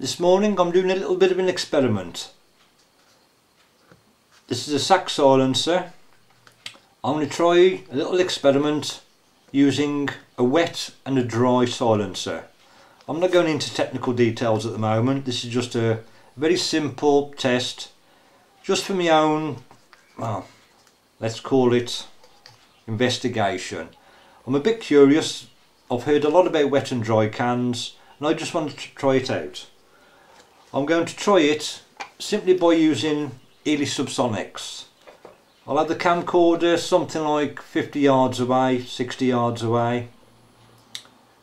This morning I'm doing a little bit of an experiment. This is a sack silencer. I'm going to try a little experiment using a wet and a dry silencer. I'm not going into technical details at the moment. This is just a very simple test, just for my own, well, let's call it investigation. I'm a bit curious. I've heard a lot about wet and dry cans and I just wanted to try it out. I'm going to try it simply by using Ely Subsonics. I'll have the camcorder something like 50 yards away, 60 yards away.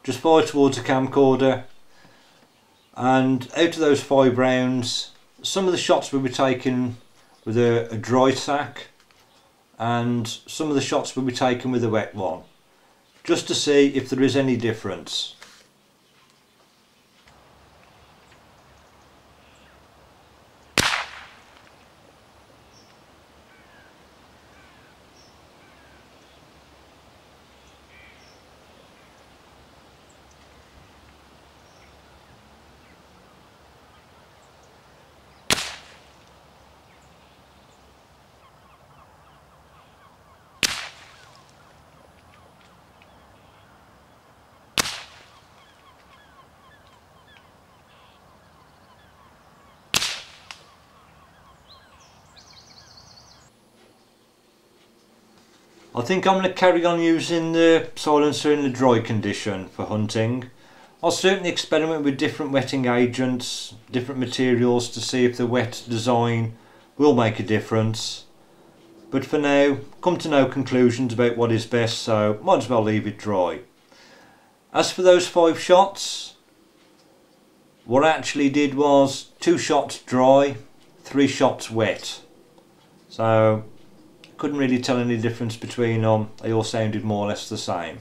Just fire towards the camcorder, and out of those 5 rounds, some of the shots will be taken with a dry sack and some of the shots will be taken with a wet one, just to see if there is any difference. I think I'm going to carry on using the silencer in the dry condition for hunting. I'll certainly experiment with different wetting agents, different materials, to see if the wet design will make a difference. But for now, come to no conclusions about what is best, so might as well leave it dry. As for those 5 shots, what I actually did was 2 shots dry, 3 shots wet. So couldn't really tell any difference between them. They all sounded more or less the same.